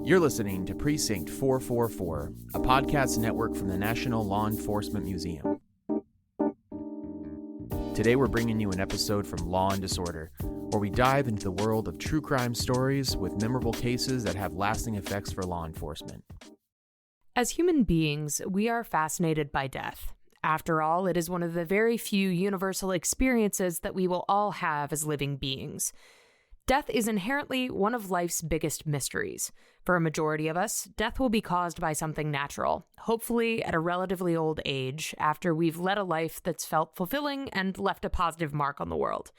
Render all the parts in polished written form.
You're listening to Precinct 444, a podcast network from the National Law Enforcement Museum. Today we're bringing you an episode from Law and Disorder, where we dive into the world of true crime stories with memorable cases that have lasting effects for law enforcement. As human beings, we are fascinated by death. After all, it is one of the very few universal experiences that we will all have as living beings. Death is inherently one of life's biggest mysteries. For a majority of us, death will be caused by something natural, hopefully at a relatively old age, after we've led a life that's felt fulfilling and left a positive mark on the world.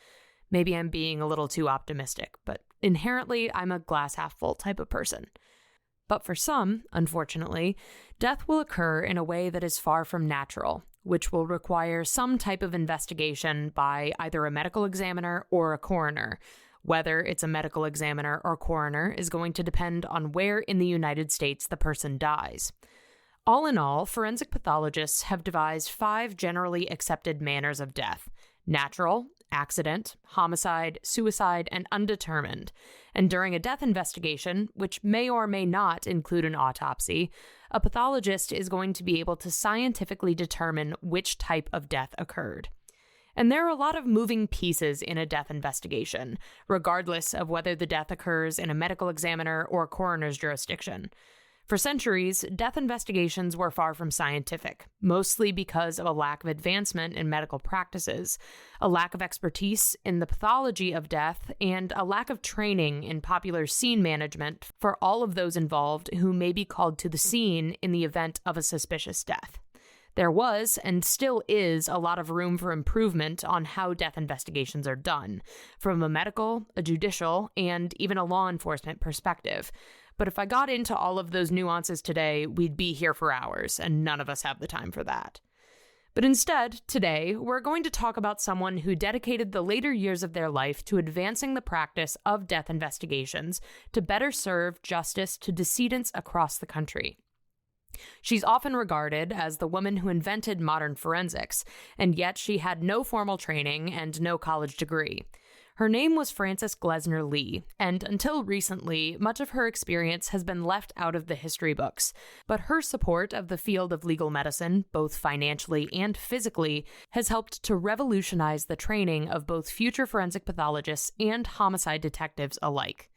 Maybe I'm being a little too optimistic, but inherently I'm a glass half full type of person. But for some, unfortunately, death will occur in a way that is far from natural, which will require some type of investigation by either a medical examiner or a coroner. Whether it's a medical examiner or coroner is going to depend on where in the United States the person dies. All in all, forensic pathologists have devised 5 generally accepted manners of death: natural, accident, homicide, suicide, and undetermined. And during a death investigation, which may or may not include an autopsy, a pathologist is going to be able to scientifically determine which type of death occurred. And there are a lot of moving pieces in a death investigation, regardless of whether the death occurs in a medical examiner or coroner's jurisdiction. For centuries, death investigations were far from scientific, mostly because of a lack of advancement in medical practices, a lack of expertise in the pathology of death, and a lack of training in popular scene management for all of those involved who may be called to the scene in the event of a suspicious death. There was, and still is, a lot of room for improvement on how death investigations are done, from a medical, a judicial, and even a law enforcement perspective. But if I got into all of those nuances today, we'd be here for hours, and none of us have the time for that. But instead, today, we're going to talk about someone who dedicated the later years of their life to advancing the practice of death investigations to better serve justice to decedents across the country. She's often regarded as the woman who invented modern forensics, and yet she had no formal training and no college degree. Her name was Frances Glessner Lee, and until recently, much of her experience has been left out of the history books. But her support of the field of legal medicine, both financially and physically, has helped to revolutionize the training of both future forensic pathologists and homicide detectives alike.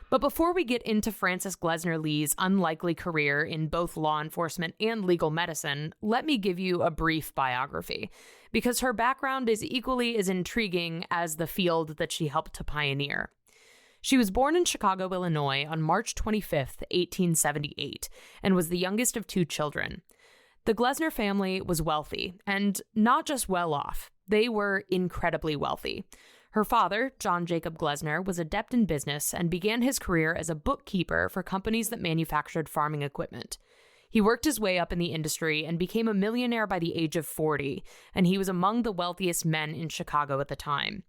But before we get into Frances Glessner Lee's unlikely career in both law enforcement and legal medicine, let me give you a brief biography, because her background is equally as intriguing as the field that she helped to pioneer. She was born in Chicago, Illinois on March 25, 1878, and was the youngest of 2 children. The Glessner family was wealthy, and not just well off. They were incredibly wealthy. Her father, John Jacob Glessner, was adept in business and began his career as a bookkeeper for companies that manufactured farming equipment. He worked his way up in the industry and became a millionaire by the age of 40, and he was among the wealthiest men in Chicago at the time.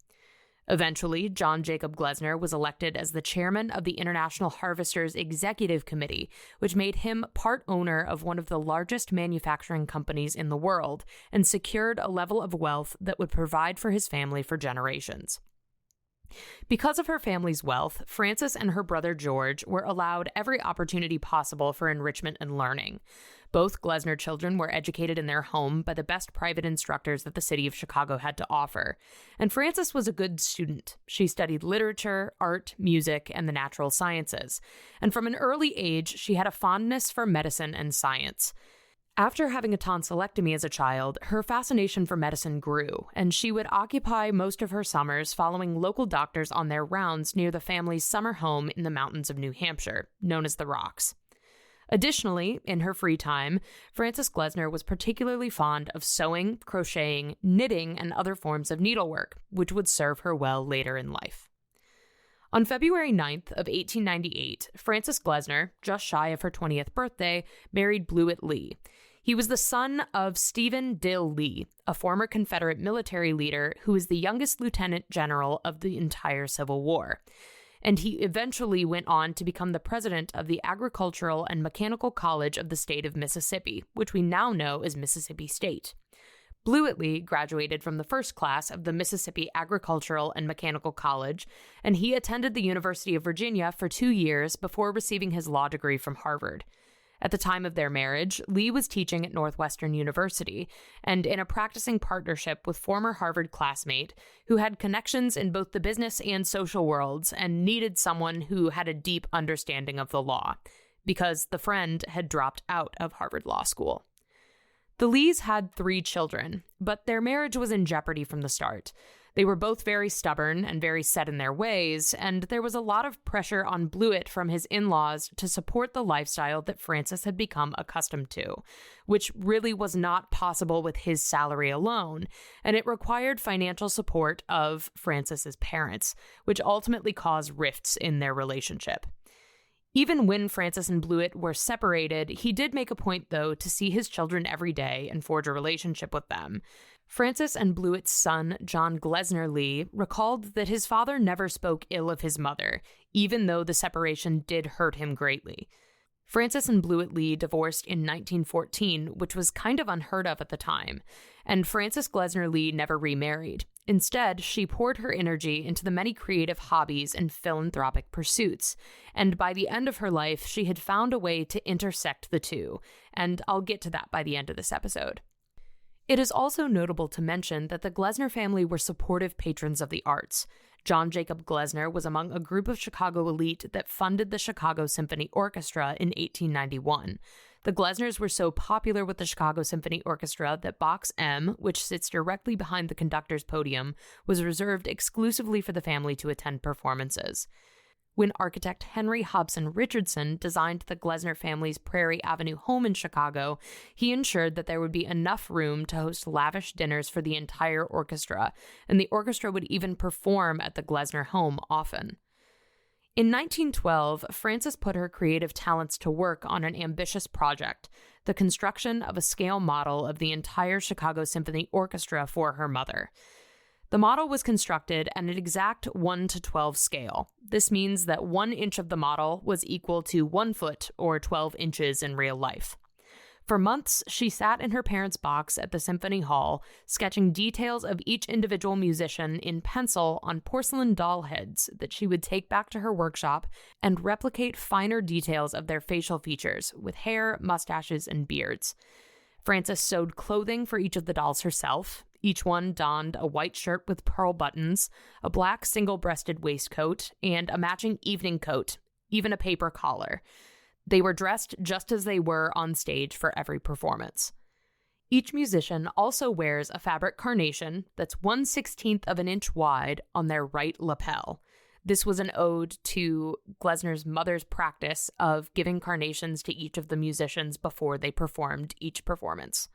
Eventually, John Jacob Glessner was elected as the chairman of the International Harvesters Executive Committee, which made him part owner of one of the largest manufacturing companies in the world and secured a level of wealth that would provide for his family for generations. Because of her family's wealth, Frances and her brother George were allowed every opportunity possible for enrichment and learning. Both Glessner children were educated in their home by the best private instructors that the city of Chicago had to offer. And Frances was a good student. She studied literature, art, music, and the natural sciences. And from an early age, she had a fondness for medicine and science. After having a tonsillectomy as a child, her fascination for medicine grew, and she would occupy most of her summers following local doctors on their rounds near the family's summer home in the mountains of New Hampshire, known as the Rocks. Additionally, in her free time, Frances Glessner was particularly fond of sewing, crocheting, knitting, and other forms of needlework, which would serve her well later in life. On February 9th of 1898, Frances Glessner, just shy of her 20th birthday, married Blewett Lee. He was the son of Stephen Dill Lee, a former Confederate military leader who was the youngest lieutenant general of the entire Civil War. and he eventually went on to become the president of the Agricultural and Mechanical College of the state of Mississippi, which we now know as Mississippi State. Blewett Lee graduated from the first class of the Mississippi Agricultural and Mechanical College, and he attended the University of Virginia for 2 years before receiving his law degree from Harvard. At the time of their marriage, Lee was teaching at Northwestern University and in a practicing partnership with former Harvard classmate who had connections in both the business and social worlds and needed someone who had a deep understanding of the law, because the friend had dropped out of Harvard Law School. The Lees had 3 children, but their marriage was in jeopardy from the start. They were both very stubborn and very set in their ways, and there was a lot of pressure on Blewett from his in-laws to support the lifestyle that Frances had become accustomed to, which really was not possible with his salary alone, and it required financial support of Frances's parents, which ultimately caused rifts in their relationship. Even when Frances and Blewett were separated, he did make a point, though, to see his children every day and forge a relationship with them. Frances and Blewett's son, John Glessner Lee, recalled that his father never spoke ill of his mother, even though the separation did hurt him greatly. Frances and Blewett Lee divorced in 1914, which was kind of unheard of at the time, and Frances Glessner Lee never remarried. Instead, she poured her energy into the many creative hobbies and philanthropic pursuits, and by the end of her life, she had found a way to intersect the two, and I'll get to that by the end of this episode. It is also notable to mention that the Glessner family were supportive patrons of the arts. John Jacob Glessner was among a group of Chicago elite that funded the Chicago Symphony Orchestra in 1891. The Glessners were so popular with the Chicago Symphony Orchestra that Box M, which sits directly behind the conductor's podium, was reserved exclusively for the family to attend performances. When architect Henry Hobson Richardson designed the Glessner family's Prairie Avenue home in Chicago, he ensured that there would be enough room to host lavish dinners for the entire orchestra, and the orchestra would even perform at the Glessner home often. In 1912, Frances put her creative talents to work on an ambitious project, the construction of a scale model of the entire Chicago Symphony Orchestra for her mother. The model was constructed at an exact 1:12 scale. This means that 1 inch of the model was equal to 1 foot, or 12 inches in real life. For months, she sat in her parents' box at the Symphony Hall, sketching details of each individual musician in pencil on porcelain doll heads that she would take back to her workshop and replicate finer details of their facial features, with hair, mustaches, and beards. Frances sewed clothing for each of the dolls herself. Each one donned a white shirt with pearl buttons, a black single-breasted waistcoat, and a matching evening coat, even a paper collar. They were dressed just as they were on stage for every performance. Each musician also wears a fabric carnation that's 1/16 of an inch wide on their right lapel. This was an ode to Glessner's mother's practice of giving carnations to each of the musicians before they performed each performance.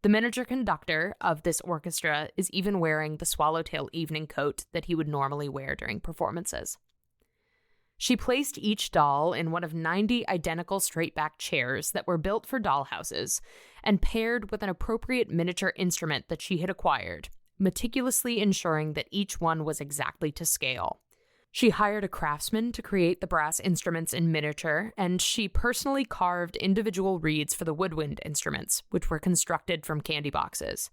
The miniature conductor of this orchestra is even wearing the swallowtail evening coat that he would normally wear during performances. She placed each doll in one of 90 identical straight-back chairs that were built for dollhouses and paired with an appropriate miniature instrument that she had acquired, meticulously ensuring that each one was exactly to scale. She hired a craftsman to create the brass instruments in miniature, and she personally carved individual reeds for the woodwind instruments, which were constructed from candy boxes.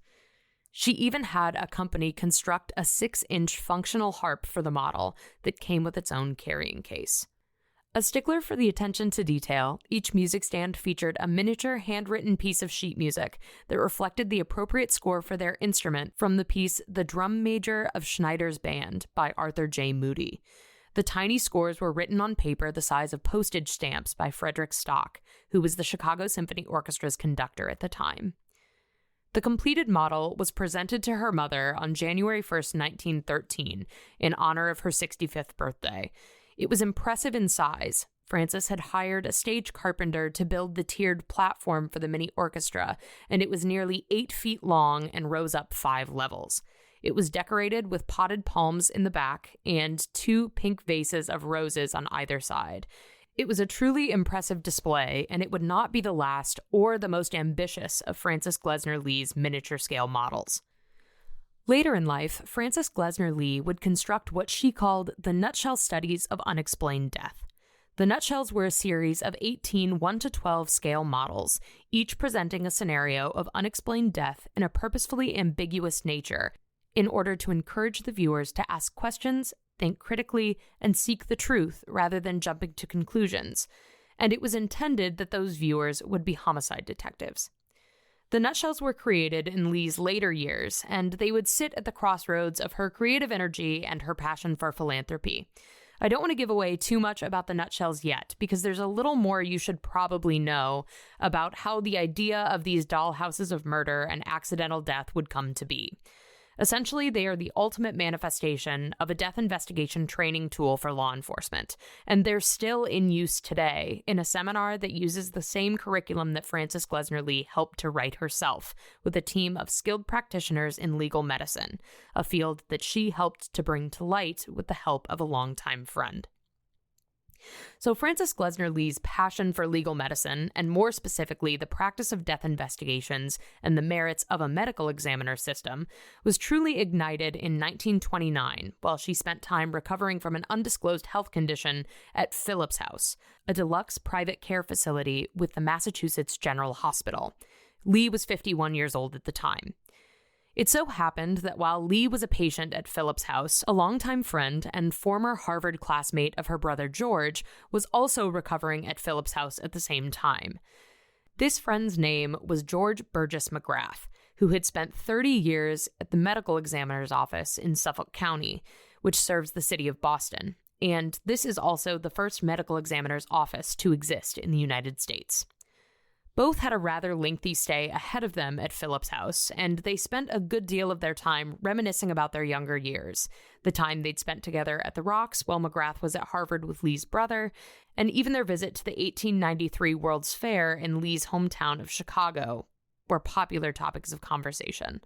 She even had a company construct a 6-inch functional harp for the model that came with its own carrying case. A stickler for the attention to detail, each music stand featured a miniature handwritten piece of sheet music that reflected the appropriate score for their instrument from the piece The Drum Major of Schneider's Band by Arthur J. Moody. The tiny scores were written on paper the size of postage stamps by Frederick Stock, who was the Chicago Symphony Orchestra's conductor at the time. The completed model was presented to her mother on January 1st, 1913, in honor of her 65th birthday. It was impressive in size. Frances had hired a stage carpenter to build the tiered platform for the mini orchestra, and it was nearly 8 feet long and rose up 5 levels. It was decorated with potted palms in the back and 2 pink vases of roses on either side. It was a truly impressive display, and it would not be the last or the most ambitious of Frances Glessner Lee's miniature scale models. Later in life, Frances Glessner Lee would construct what she called the Nutshells Studies of Unexplained Death. The nutshells were a series of 18 1-12 scale models, each presenting a scenario of unexplained death in a purposefully ambiguous nature, in order to encourage the viewers to ask questions, think critically, and seek the truth rather than jumping to conclusions. And it was intended that those viewers would be homicide detectives. The nutshells were created in Lee's later years, and they would sit at the crossroads of her creative energy and her passion for philanthropy. I don't want to give away too much about the nutshells yet, because there's a little more you should probably know about how the idea of these dollhouses of murder and accidental death would come to be. Essentially, they are the ultimate manifestation of a death investigation training tool for law enforcement, and they're still in use today in a seminar that uses the same curriculum that Frances Glessner Lee helped to write herself, with a team of skilled practitioners in legal medicine, a field that she helped to bring to light with the help of a longtime friend. So Frances Glessner Lee's passion for legal medicine, and more specifically the practice of death investigations and the merits of a medical examiner system, was truly ignited in 1929 while she spent time recovering from an undisclosed health condition at Phillips House, a deluxe private care facility with the Massachusetts General Hospital. Lee was 51 years old at the time. It so happened that while Lee was a patient at Phillips House, a longtime friend and former Harvard classmate of her brother George was also recovering at Phillips House at the same time. This friend's name was George Burgess McGrath, who had spent 30 years at the medical examiner's office in Suffolk County, which serves the city of Boston. And this is also the first medical examiner's office to exist in the United States. Both had a rather lengthy stay ahead of them at Phillips House, and they spent a good deal of their time reminiscing about their younger years, the time they'd spent together at the Rocks while McGrath was at Harvard with Lee's brother, and even their visit to the 1893 World's Fair in Lee's hometown of Chicago were popular topics of conversation.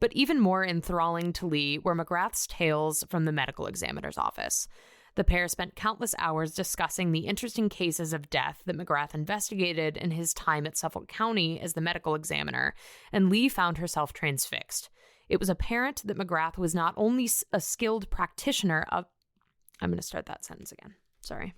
But even more enthralling to Lee were McGrath's tales from the medical examiner's office. The pair spent countless hours discussing the interesting cases of death that McGrath investigated in his time at Suffolk County as the medical examiner, and Lee found herself transfixed. It was apparent that McGrath was not only a skilled practitioner of... I'm going to start that sentence again. Sorry.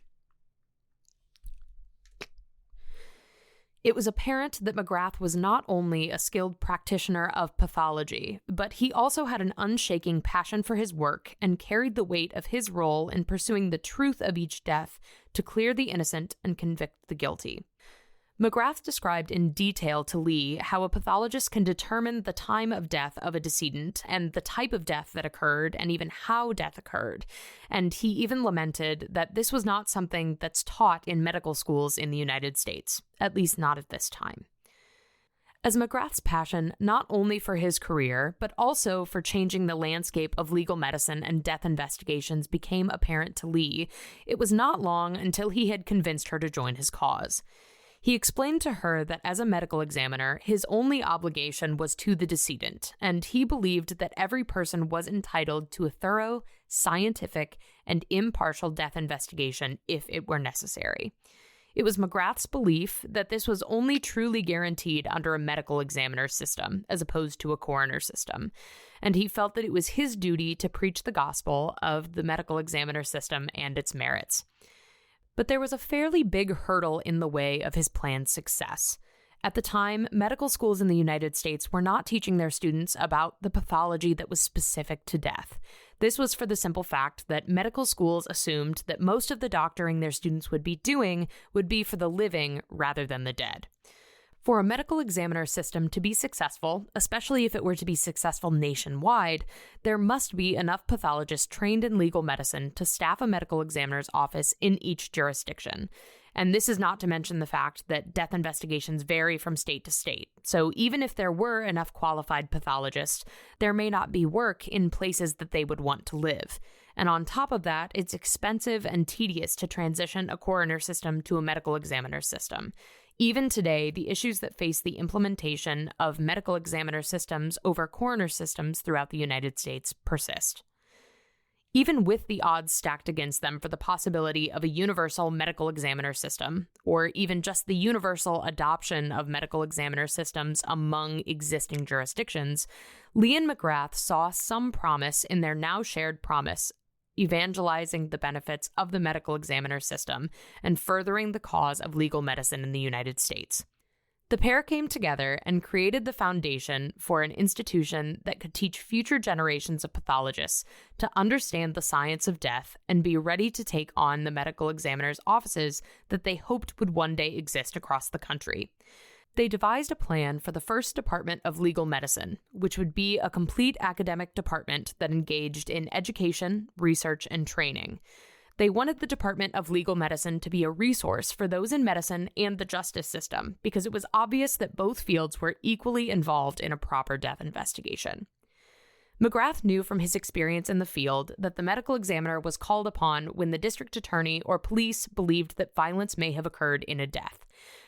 It was apparent that McGrath was not only a skilled practitioner of pathology, but he also had an unshaking passion for his work and carried the weight of his role in pursuing the truth of each death to clear the innocent and convict the guilty. McGrath described in detail to Lee how a pathologist can determine the time of death of a decedent and the type of death that occurred and even how death occurred. And he even lamented that this was not something that's taught in medical schools in the United States, at least not at this time. As McGrath's passion not only for his career, but also for changing the landscape of legal medicine and death investigations became apparent to Lee, it was not long until he had convinced her to join his cause. He explained to her that as a medical examiner, his only obligation was to the decedent, and he believed that every person was entitled to a thorough, scientific, and impartial death investigation if it were necessary. It was McGrath's belief that this was only truly guaranteed under a medical examiner system, as opposed to a coroner system, and he felt that it was his duty to preach the gospel of the medical examiner system and its merits. But there was a fairly big hurdle in the way of his planned success. At the time, medical schools in the United States were not teaching their students about the pathology that was specific to death. This was for the simple fact that medical schools assumed that most of the doctoring their students would be doing would be for the living rather than the dead. For a medical examiner system to be successful, especially if it were to be successful nationwide, there must be enough pathologists trained in legal medicine to staff a medical examiner's office in each jurisdiction. And this is not to mention the fact that death investigations vary from state to state. So even if there were enough qualified pathologists, there may not be work in places that they would want to live. And on top of that, it's expensive and tedious to transition a coroner system to a medical examiner system. Even today, the issues that face the implementation of medical examiner systems over coroner systems throughout the United States persist. even with the odds stacked against them for the possibility of a universal medical examiner system, or even just the universal adoption of medical examiner systems among existing jurisdictions, Lee and McGrath saw some promise in their now shared promise, evangelizing the benefits of the medical examiner system and furthering the cause of legal medicine in the United States. The pair came together and created the foundation for an institution that could teach future generations of pathologists to understand the science of death and be ready to take on the medical examiner's offices that they hoped would one day exist across the country. They devised a plan for the first Department of Legal Medicine, which would be a complete academic department that engaged in education, research, and training. They wanted the Department of Legal Medicine to be a resource for those in medicine and the justice system, because it was obvious that both fields were equally involved in a proper death investigation. McGrath knew from his experience in the field that the medical examiner was called upon when the district attorney or police believed that violence may have occurred in a death,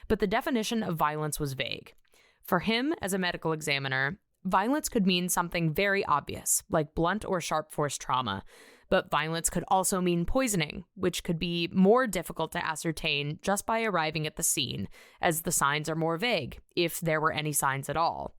but the definition of violence was vague. For him, as a medical examiner, violence could mean something very obvious, like blunt or sharp force trauma, but violence could also mean poisoning, which could be more difficult to ascertain just by arriving at the scene, as the signs are more vague, if there were any signs at all.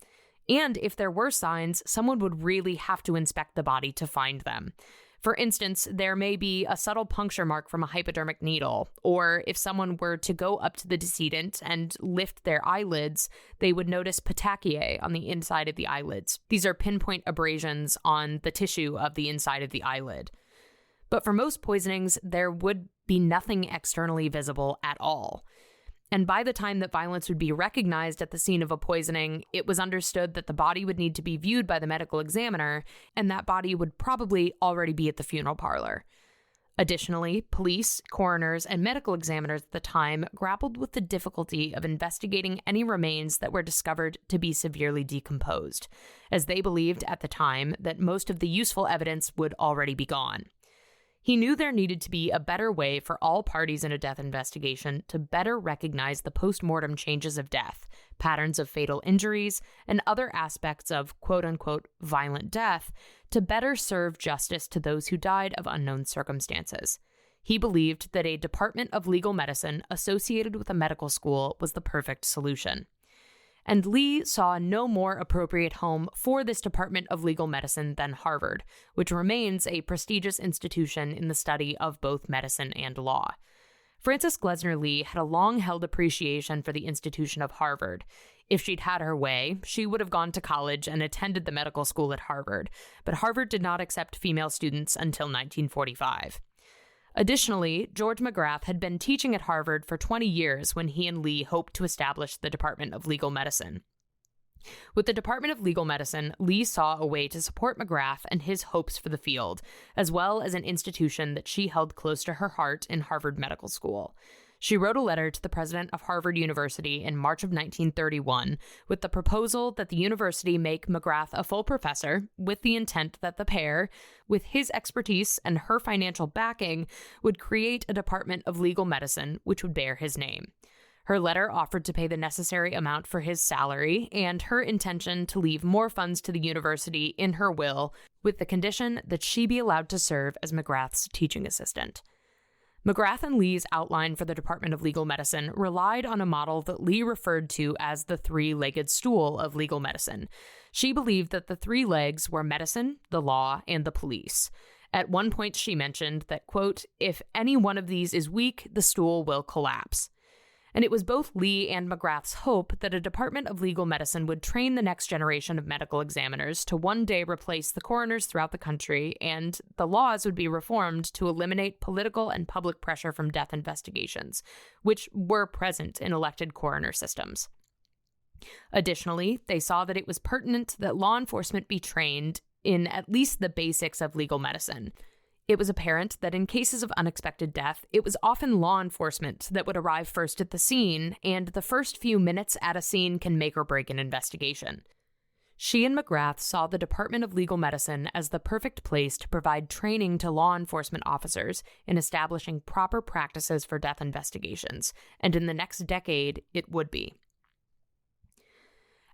And if there were signs, someone would really have to inspect the body to find them. For instance, there may be a subtle puncture mark from a hypodermic needle, or if someone were to go up to the decedent and lift their eyelids, they would notice petechiae on the inside of the eyelids. These are pinpoint abrasions on the tissue of the inside of the eyelid. But for most poisonings, there would be nothing externally visible at all. And by the time that violence would be recognized at the scene of a poisoning, it was understood that the body would need to be viewed by the medical examiner, and that body would probably already be at the funeral parlor. Additionally, police, coroners, and medical examiners at the time grappled with the difficulty of investigating any remains that were discovered to be severely decomposed, as they believed at the time that most of the useful evidence would already be gone. He knew there needed to be a better way for all parties in a death investigation to better recognize the post-mortem changes of death, patterns of fatal injuries, and other aspects of quote-unquote violent death to better serve justice to those who died of unknown circumstances. He believed that a Department of Legal Medicine associated with a medical school was the perfect solution. And Lee saw no more appropriate home for this Department of Legal Medicine than Harvard, which remains a prestigious institution in the study of both medicine and law. Frances Glessner Lee had a long-held appreciation for the institution of Harvard. If she'd had her way, she would have gone to college and attended the medical school at Harvard, but Harvard did not accept female students until 1945. Additionally, George McGrath had been teaching at Harvard for 20 years when he and Lee hoped to establish the Department of Legal Medicine. With the Department of Legal Medicine, Lee saw a way to support McGrath and his hopes for the field, as well as an institution that she held close to her heart in Harvard Medical School. She wrote a letter to the president of Harvard University in March of 1931 with the proposal that the university make McGrath a full professor, with the intent that the pair, with his expertise and her financial backing, would create a Department of Legal Medicine which would bear his name. Her letter offered to pay the necessary amount for his salary and her intention to leave more funds to the university in her will, with the condition that she be allowed to serve as McGrath's teaching assistant. McGrath and Lee's outline for the Department of Legal Medicine relied on a model that Lee referred to as the three-legged stool of legal medicine. She believed that the three legs were medicine, the law, and the police. At one point, she mentioned that, quote, "If any one of these is weak, the stool will collapse." And it was both Lee and McGrath's hope that a Department of Legal Medicine would train the next generation of medical examiners to one day replace the coroners throughout the country, and the laws would be reformed to eliminate political and public pressure from death investigations, which were present in elected coroner systems. Additionally, they saw that it was pertinent that law enforcement be trained in at least the basics of legal medicine. It was apparent that in cases of unexpected death, it was often law enforcement that would arrive first at the scene, and the first few minutes at a scene can make or break an investigation. She and McGrath saw the Department of Legal Medicine as the perfect place to provide training to law enforcement officers in establishing proper practices for death investigations, and in the next decade, it would be.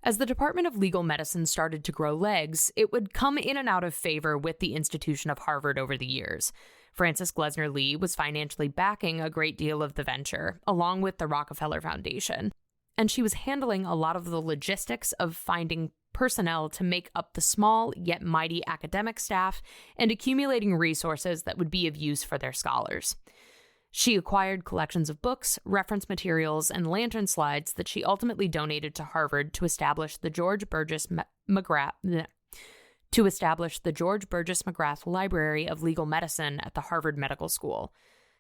As the Department of Legal Medicine started to grow legs, it would come in and out of favor with the institution of Harvard over the years. Frances Glessner Lee was financially backing a great deal of the venture, along with the Rockefeller Foundation, and she was handling a lot of the logistics of finding personnel to make up the small yet mighty academic staff and accumulating resources that would be of use for their scholars. She acquired collections of books, reference materials, and lantern slides that she ultimately donated to Harvard to establish the George Burgess McGrath Library of Legal Medicine at the Harvard Medical School.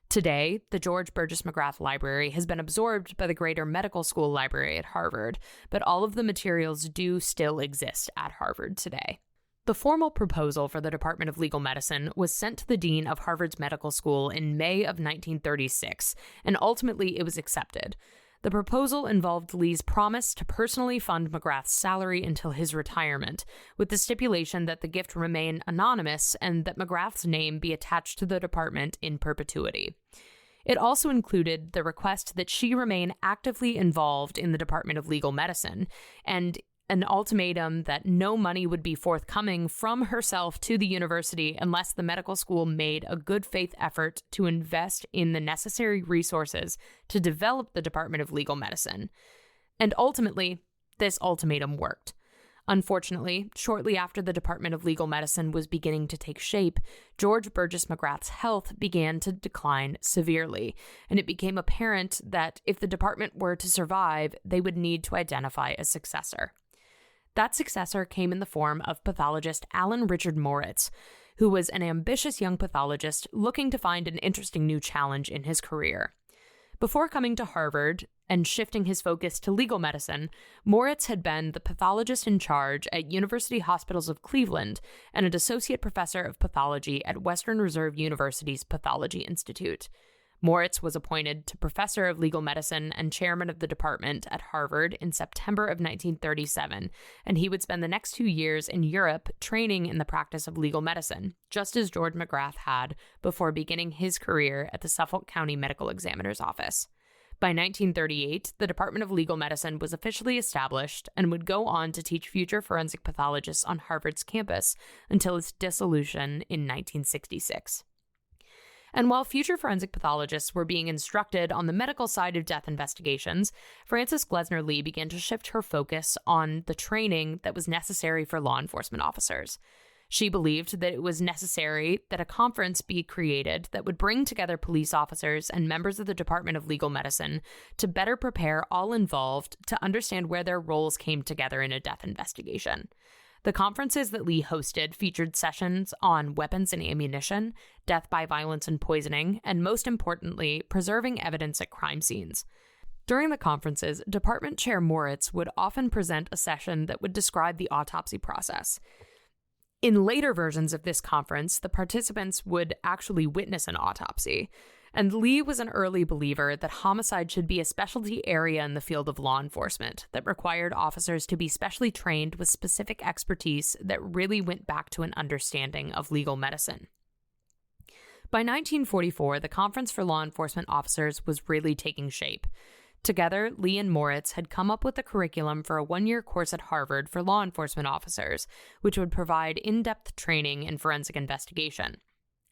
Today, the George Burgess McGrath Library has been absorbed by the Greater Medical School Library at Harvard, but all of the materials do still exist at Harvard today. The formal proposal for the Department of Legal Medicine was sent to the dean of Harvard's medical school in May of 1936, and ultimately it was accepted. The proposal involved Lee's promise to personally fund McGrath's salary until his retirement, with the stipulation that the gift remain anonymous and that McGrath's name be attached to the department in perpetuity. It also included the request that she remain actively involved in the Department of Legal Medicine, and an ultimatum that no money would be forthcoming from herself to the university unless the medical school made a good faith effort to invest in the necessary resources to develop the Department of Legal Medicine. And ultimately, this ultimatum worked. Unfortunately, shortly after the Department of Legal Medicine was beginning to take shape, George Burgess McGrath's health began to decline severely, and it became apparent that if the department were to survive, they would need to identify a successor. That successor came in the form of pathologist Alan Richard Moritz, who was an ambitious young pathologist looking to find an interesting new challenge in his career. Before coming to Harvard and shifting his focus to legal medicine, Moritz had been the pathologist in charge at University Hospitals of Cleveland and an associate professor of pathology at Western Reserve University's Pathology Institute. Moritz was appointed to professor of legal medicine and chairman of the department at Harvard in September of 1937, and he would spend the next 2 years in Europe training in the practice of legal medicine, just as George McGrath had before beginning his career at the Suffolk County Medical Examiner's Office. By 1938, the Department of Legal Medicine was officially established and would go on to teach future forensic pathologists on Harvard's campus until its dissolution in 1966. And while future forensic pathologists were being instructed on the medical side of death investigations, Frances Glessner Lee began to shift her focus on the training that was necessary for law enforcement officers. She believed that it was necessary that a conference be created that would bring together police officers and members of the Department of Legal Medicine to better prepare all involved to understand where their roles came together in a death investigation. The conferences that Lee hosted featured sessions on weapons and ammunition, death by violence and poisoning, and most importantly, preserving evidence at crime scenes. During the conferences, Department Chair Moritz would often present a session that would describe the autopsy process. In later versions of this conference, the participants would actually witness an autopsy. And Lee was an early believer that homicide should be a specialty area in the field of law enforcement that required officers to be specially trained with specific expertise that really went back to an understanding of legal medicine. By 1944, the Conference for Law Enforcement Officers was really taking shape. Together, Lee and Moritz had come up with a curriculum for a 1-year course at Harvard for law enforcement officers, which would provide in-depth training in forensic investigation.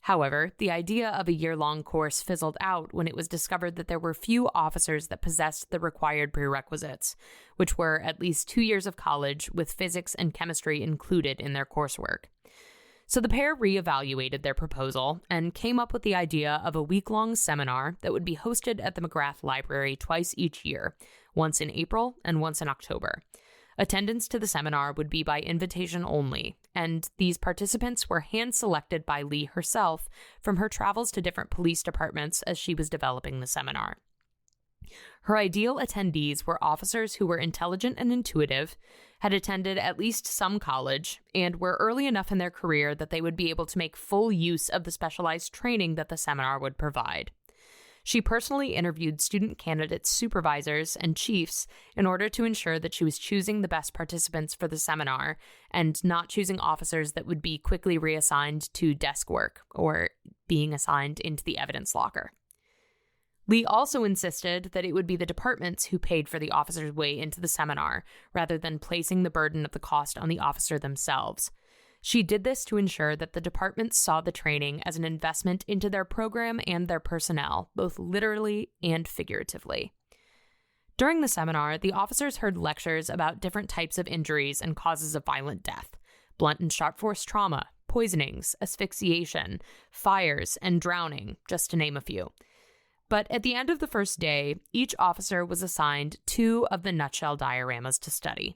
However, the idea of a year-long course fizzled out when it was discovered that there were few officers that possessed the required prerequisites, which were at least 2 years of college with physics and chemistry included in their coursework. So the pair reevaluated their proposal and came up with the idea of a week-long seminar that would be hosted at the McGrath Library twice each year, once in April and once in October. Attendance to the seminar would be by invitation only, and these participants were hand-selected by Lee herself from her travels to different police departments as she was developing the seminar. Her ideal attendees were officers who were intelligent and intuitive, had attended at least some college, and were early enough in their career that they would be able to make full use of the specialized training that the seminar would provide. She personally interviewed student candidates, supervisors, and chiefs in order to ensure that she was choosing the best participants for the seminar and not choosing officers that would be quickly reassigned to desk work or being assigned into the evidence locker. Lee also insisted that it would be the departments who paid for the officer's way into the seminar, rather than placing the burden of the cost on the officer themselves. She did this to ensure that the departments saw the training as an investment into their program and their personnel, both literally and figuratively. During the seminar, the officers heard lectures about different types of injuries and causes of violent death: blunt and sharp force trauma, poisonings, asphyxiation, fires, and drowning, just to name a few. But at the end of the first day, each officer was assigned 2 of the nutshell dioramas to study.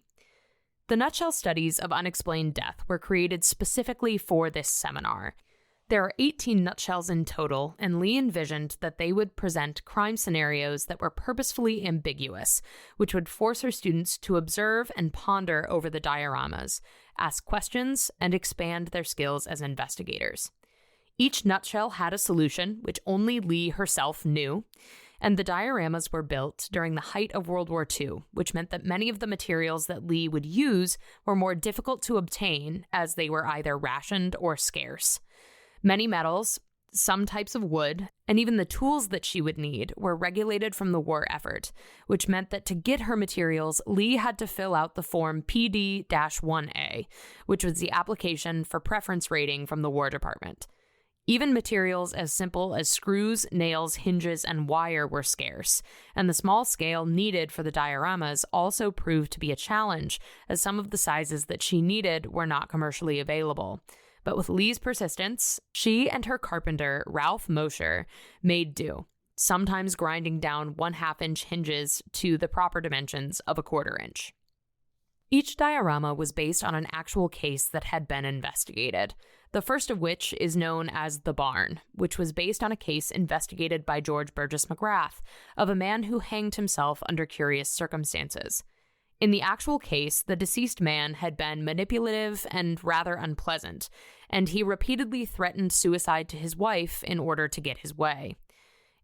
The Nutshell Studies of Unexplained Death were created specifically for this seminar. There are 18 nutshells in total, and Lee envisioned that they would present crime scenarios that were purposefully ambiguous, which would force her students to observe and ponder over the dioramas, ask questions, and expand their skills as investigators. Each nutshell had a solution, which only Lee herself knew, and the dioramas were built during the height of World War II, which meant that many of the materials that Lee would use were more difficult to obtain, as they were either rationed or scarce. Many metals, some types of wood, and even the tools that she would need were regulated from the war effort, which meant that to get her materials, Lee had to fill out the form PD-1A, which was the application for preference rating from the War Department. Even materials as simple as screws, nails, hinges, and wire were scarce, and the small scale needed for the dioramas also proved to be a challenge, as some of the sizes that she needed were not commercially available. But with Lee's persistence, she and her carpenter, Ralph Mosher, made do, sometimes grinding down 1/2-inch hinges to the proper dimensions of 1/4 inch. Each diorama was based on an actual case that had been investigated, the first of which is known as The Barn, which was based on a case investigated by George Burgess McGrath of a man who hanged himself under curious circumstances. In the actual case, the deceased man had been manipulative and rather unpleasant, and he repeatedly threatened suicide to his wife in order to get his way.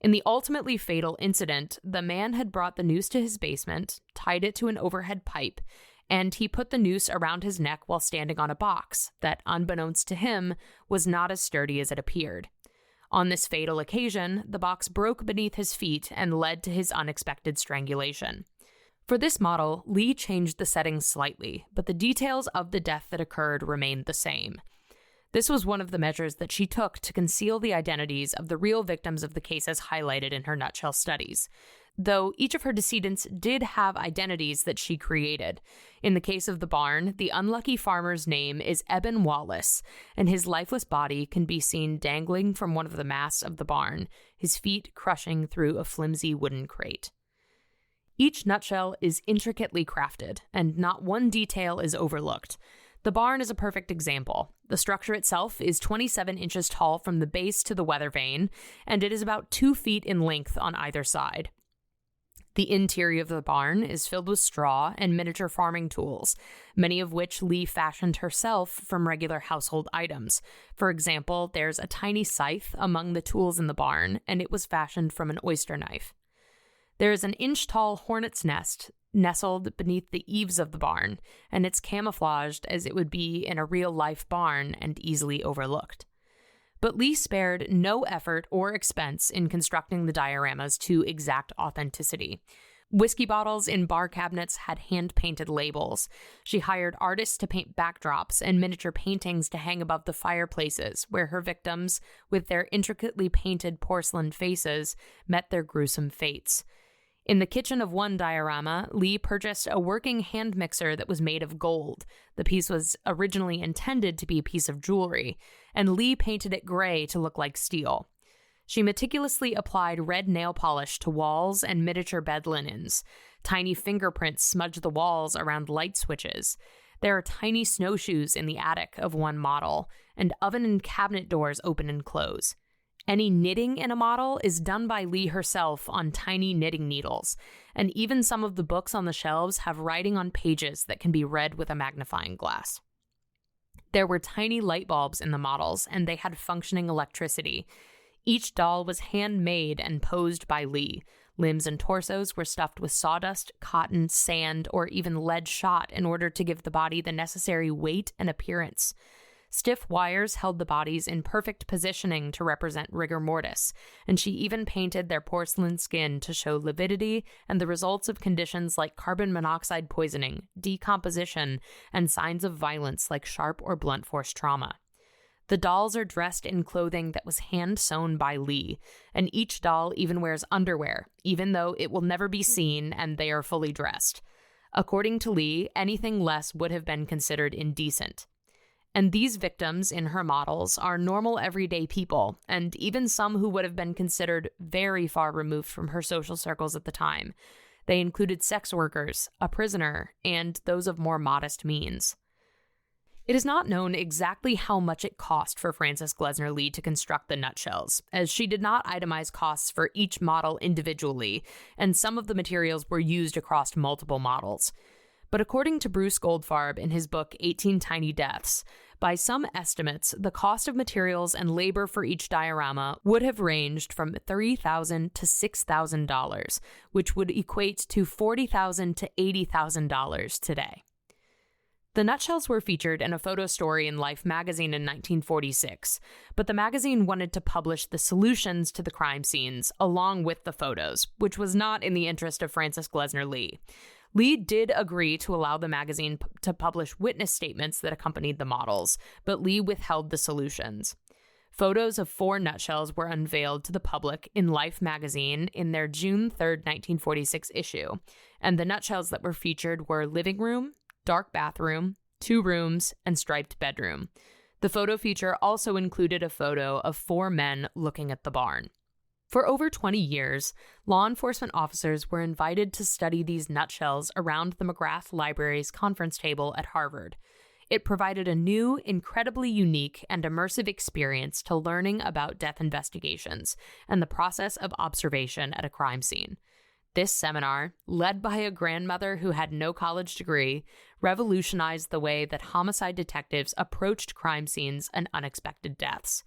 In the ultimately fatal incident, the man had brought the noose to his basement, tied it to an overhead pipe, and he put the noose around his neck while standing on a box that, unbeknownst to him, was not as sturdy as it appeared. On this fatal occasion, the box broke beneath his feet and led to his unexpected strangulation. For this model, Lee changed the setting slightly, but the details of the death that occurred remained the same. This was one of the measures that she took to conceal the identities of the real victims of the cases highlighted in her nutshell studies, though each of her decedents did have identities that she created. In the case of The Barn, the unlucky farmer's name is Eben Wallace, and his lifeless body can be seen dangling from one of the masts of the barn, his feet crushing through a flimsy wooden crate. Each nutshell is intricately crafted, and not one detail is overlooked. The barn is a perfect example. The structure itself is 27 inches tall from the base to the weather vane, and it is about 2 feet in length on either side. The interior of the barn is filled with straw and miniature farming tools, many of which Lee fashioned herself from regular household items. For example, there's a tiny scythe among the tools in the barn, and it was fashioned from an oyster knife. There is an inch-tall hornet's nest nestled beneath the eaves of the barn, and it's camouflaged as it would be in a real-life barn and easily overlooked. But Lee spared no effort or expense in constructing the dioramas to exact authenticity. Whiskey bottles in bar cabinets had hand-painted labels. She hired artists to paint backdrops and miniature paintings to hang above the fireplaces where her victims, with their intricately painted porcelain faces, met their gruesome fates. In the kitchen of one diorama, Lee purchased a working hand mixer that was made of gold. The piece was originally intended to be a piece of jewelry, and Lee painted it gray to look like steel. She meticulously applied red nail polish to walls and miniature bed linens. Tiny fingerprints smudged the walls around light switches. There are tiny snowshoes in the attic of one model, and oven and cabinet doors open and close. Any knitting in a model is done by Lee herself on tiny knitting needles, and even some of the books on the shelves have writing on pages that can be read with a magnifying glass. There were tiny light bulbs in the models, and they had functioning electricity. Each doll was handmade and posed by Lee. Limbs and torsos were stuffed with sawdust, cotton, sand, or even lead shot in order to give the body the necessary weight and appearance. Stiff wires held the bodies in perfect positioning to represent rigor mortis, and she even painted their porcelain skin to show lividity and the results of conditions like carbon monoxide poisoning, decomposition, and signs of violence like sharp or blunt force trauma. The dolls are dressed in clothing that was hand-sewn by Lee, and each doll even wears underwear, even though it will never be seen and they are fully dressed. According to Lee, anything less would have been considered indecent. And these victims in her models are normal everyday people, and even some who would have been considered very far removed from her social circles at the time. They included sex workers, a prisoner, and those of more modest means. It is not known exactly how much it cost for Frances Glessner Lee to construct the Nutshells, as she did not itemize costs for each model individually, and some of the materials were used across multiple models. But according to Bruce Goldfarb in his book 18 Tiny Deaths, by some estimates, the cost of materials and labor for each diorama would have ranged from $3,000 to $6,000, which would equate to $40,000 to $80,000 today. The Nutshells were featured in a photo story in Life magazine in 1946, but the magazine wanted to publish the solutions to the crime scenes along with the photos, which was not in the interest of Frances Glessner Lee. Lee did agree to allow the magazine to publish witness statements that accompanied the models, but Lee withheld the solutions. Photos of 4 Nutshells were unveiled to the public in Life magazine in their June 3, 1946 issue, and the Nutshells that were featured were living room, dark bathroom, 2 rooms, and striped bedroom. The photo feature also included a photo of 4 men looking at the barn. For over 20 years, law enforcement officers were invited to study these Nutshells around the McGrath Library's conference table at Harvard. It provided a new, incredibly unique, and immersive experience to learning about death investigations and the process of observation at a crime scene. This seminar, led by a grandmother who had no college degree, revolutionized the way that homicide detectives approached crime scenes and unexpected deaths.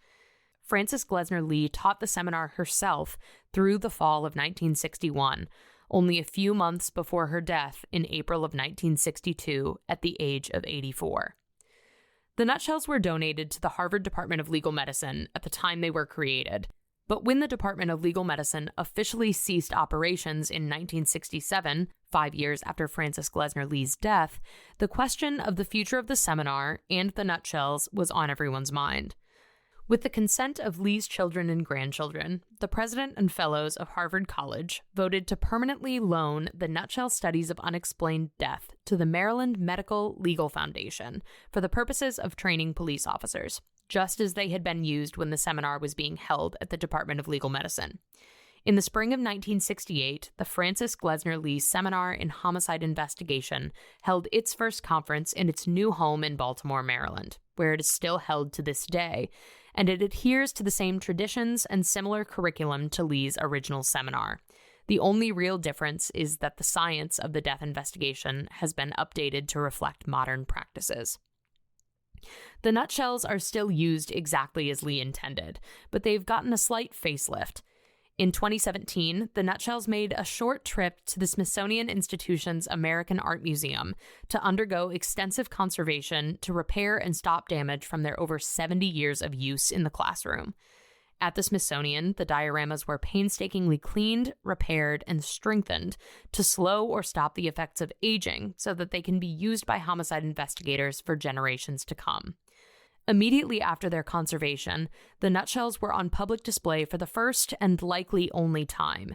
Frances Glessner Lee taught the seminar herself through the fall of 1961, only a few months before her death in April of 1962 at the age of 84. The Nutshells were donated to the Harvard Department of Legal Medicine at the time they were created. But when the Department of Legal Medicine officially ceased operations in 1967, 5 years after Frances Glessner Lee's death, the question of the future of the seminar and the Nutshells was on everyone's mind. With the consent of Lee's children and grandchildren, the president and fellows of Harvard College voted to permanently loan the Nutshell Studies of Unexplained Death to the Maryland Medical Legal Foundation for the purposes of training police officers, just as they had been used when the seminar was being held at the Department of Legal Medicine. In the spring of 1968, the Frances Glessner Lee Seminar in Homicide Investigation held its first conference in its new home in Baltimore, Maryland, where it is still held to this day, and it adheres to the same traditions and similar curriculum to Lee's original seminar. The only real difference is that the science of the death investigation has been updated to reflect modern practices. The Nutshells are still used exactly as Lee intended, but they've gotten a slight facelift. In 2017, the Nutshells made a short trip to the Smithsonian Institution's American Art Museum to undergo extensive conservation to repair and stop damage from their over 70 years of use in the classroom. At the Smithsonian, the dioramas were painstakingly cleaned, repaired, and strengthened to slow or stop the effects of aging so that they can be used by homicide investigators for generations to come. Immediately after their conservation, the Nutshells were on public display for the first and likely only time.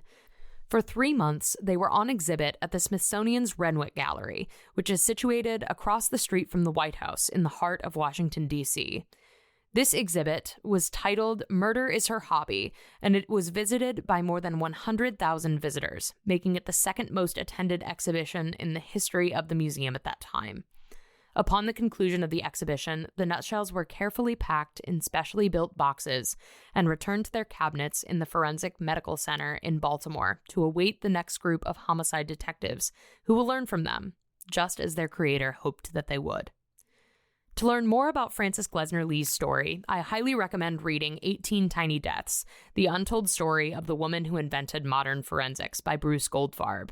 For 3 months, they were on exhibit at the Smithsonian's Renwick Gallery, which is situated across the street from the White House in the heart of Washington, D.C. This exhibit was titled Murder is Her Hobby, and it was visited by more than 100,000 visitors, making it the second most attended exhibition in the history of the museum at that time. Upon the conclusion of the exhibition, the Nutshells were carefully packed in specially built boxes and returned to their cabinets in the Forensic Medical Center in Baltimore to await the next group of homicide detectives who will learn from them, just as their creator hoped that they would. To learn more about Frances Glessner Lee's story, I highly recommend reading 18 Tiny Deaths, the untold story of the woman who invented modern forensics by Bruce Goldfarb.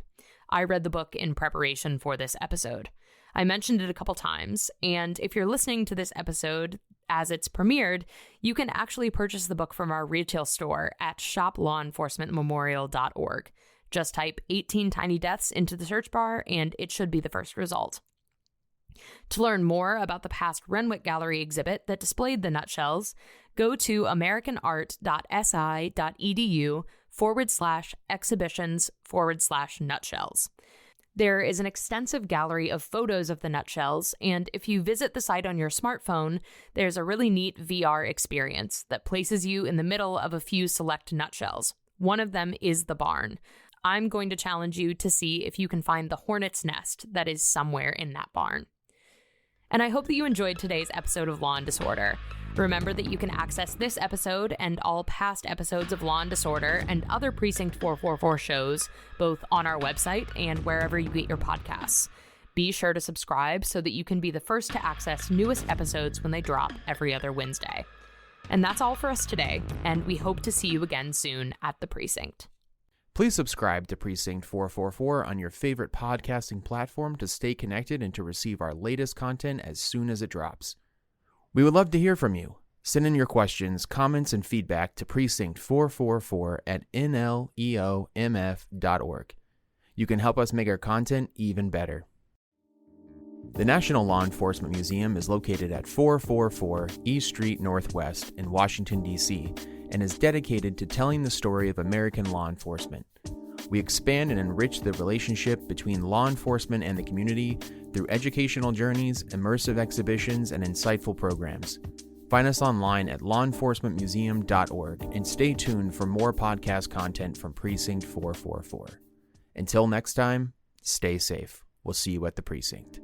I read the book in preparation for this episode. I mentioned it a couple times, and if you're listening to this episode as it's premiered, you can actually purchase the book from our retail store at shoplawenforcementmemorial.org. Just type 18 Tiny Deaths into the search bar, and it should be the first result. To learn more about the past Renwick Gallery exhibit that displayed the Nutshells, go to americanart.si.edu/exhibitions/Nutshells. There is an extensive gallery of photos of the Nutshells, and if you visit the site on your smartphone, there's a really neat VR experience that places you in the middle of a few select Nutshells. One of them is the barn. I'm going to challenge you to see if you can find the hornet's nest that is somewhere in that barn. And I hope that you enjoyed today's episode of Law & Disorder. Remember that you can access this episode and all past episodes of Law & Disorder and other Precinct 444 shows, both on our website and wherever you get your podcasts. Be sure to subscribe so that you can be the first to access newest episodes when they drop every other Wednesday. And that's all for us today, and we hope to see you again soon at the Precinct. Please subscribe to Precinct 444 on your favorite podcasting platform to stay connected and to receive our latest content as soon as it drops. We would love to hear from you. Send in your questions, comments, and feedback to precinct444@nleomf.org. You can help us make our content even better. The National Law Enforcement Museum is located at 444 East Street Northwest in Washington, D.C., and is dedicated to telling the story of American law enforcement. We expand and enrich the relationship between law enforcement and the community through educational journeys, immersive exhibitions, and insightful programs. Find us online at lawenforcementmuseum.org and stay tuned for more podcast content from Precinct 444. Until next time, stay safe. We'll see you at the Precinct.